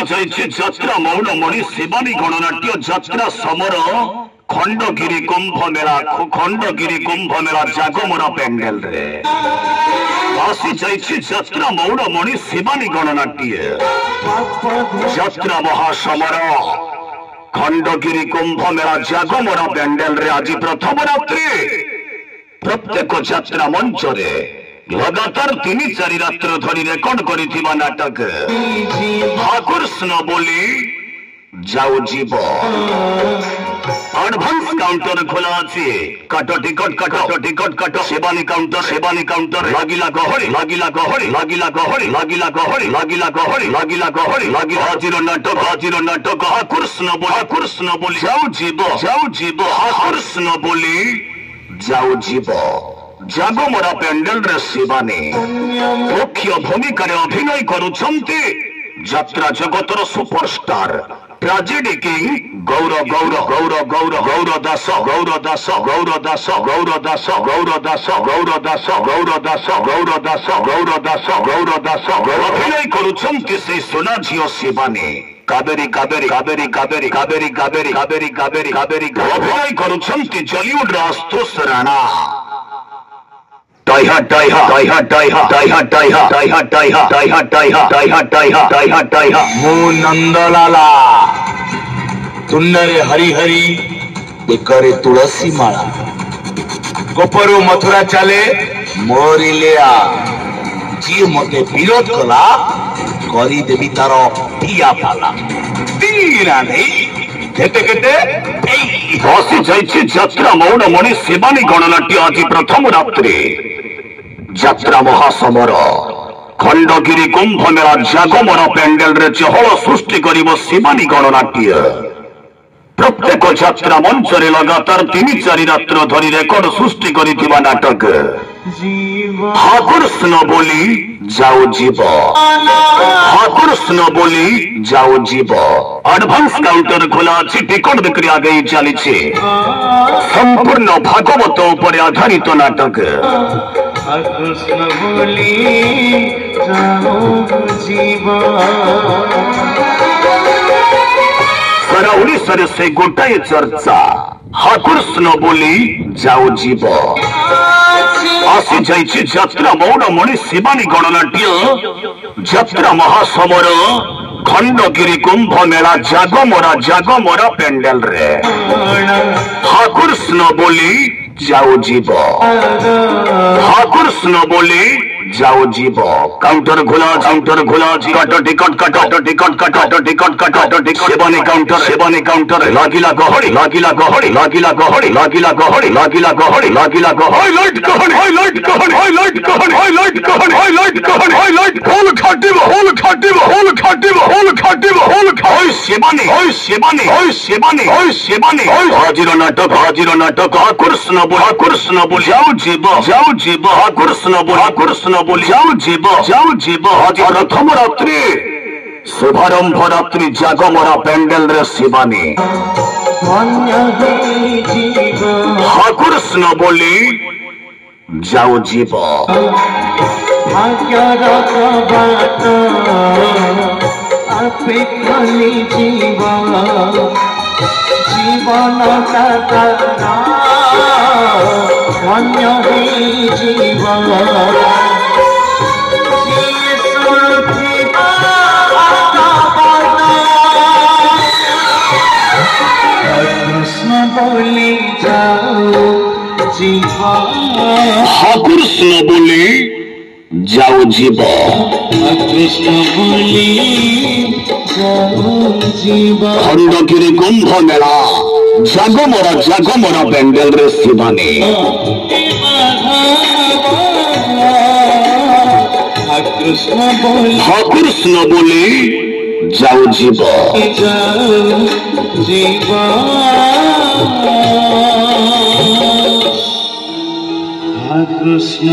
जाइए जात्रा मौनमणि शिवानी गणनाट्य जात्रा summer Khandagiri Kumbh Mela जागमरा pendant रे आसी जाइए जात्रा मौनमणि शिवानी गणनाट्य जात्रा महासमर खंडगिरी कुंभ मेला जागमरा पेंडेल रे आज प्रथम रात्रि प्रत्येक जात्रा मंच रे लगातार 3-4 रात्र धरी रेकर्ड करिथिबा नाटक कृष्ण बोली जाओ जीव एडवांस काउंटर खोला अछि काट टिकट सेवानी काउंटर लागिला गहड़ी हाजिर नाटक कृष्ण बोली जाओ जीव कृष्ण बोली जाओ जीव जागमरा पेंडेल रे शिवानी मुख्य भूमिका अभिनय करुछंती यात्रा जगतर सुपरस्टार ट्रेजेडी किंग गौर दास अभिनय करुछंती से सोना झियो शिवानी कावेरी अभिनय करुछंती जॉलीवुड रास्तोष राणा मु नंदलाला तुंडरे हरि हरि एकरे तुलसी माला गोपरू मथुरा चले मोरी लिया जी मते विरोध कला करी देवी तार पिया पाला तीरा नहीं बसी जाइए जात्रा मौनमणि शिवानी गणनाट्य आज प्रथम रात्रि जात्रा महासमर खंडगिरी कुंभ मेला जागमरा पेंडेल रे चहल सृष्टि करिब शिवानी गणनाट्य प्रत्येक यात्रा मंच रे लगातार 3-4 रात्र धरी रेकर्ड सृष्टि करिथिबा नाटक कृष्ण बोली जाओ जीव कृष्ण बोली जाओ जीव एडवांस काउंटर खोला अछि टिकट बिक्री आगे चली संपूर्ण भागवत उपर आधारित नाटक कृष्ण बोली जाओ जीव सारा ओडिशा रे से गोटाए चर्चा कृष्ण बोली जाओ जीव आसी जाइए जात्रा मौनमणि शिवानी गणनाट्य जात्रा महासमर खंडगिरी कुंभ मेला जागमरा पेंडेल रे कृष्ण बोली जाओ जीव कृष्ण बोली जाओ जीव काउंटर खोला काट टिकट सेवानी काउंटर लागिला गहड़ी शिवानी हाजिर नाटक कृष्ण बोली जाओ जीव कृष्ण बोली जाओ जीव आज प्रथम रात्रि शुभारंभ रात्रि जागमरा पेंडेल रे शिवानी कृष्ण बोली जाओ जीव जीवन जीवन कृष्ण बोली जाओ जीव कृष्ण बोली जाओ जीव कृष्ण बोली जाओ जीव खंडगिरी कुंभ मेला जागमरा पेंडेल रे शिवानी कृष्ण बोली जाओ जीव कृष्ण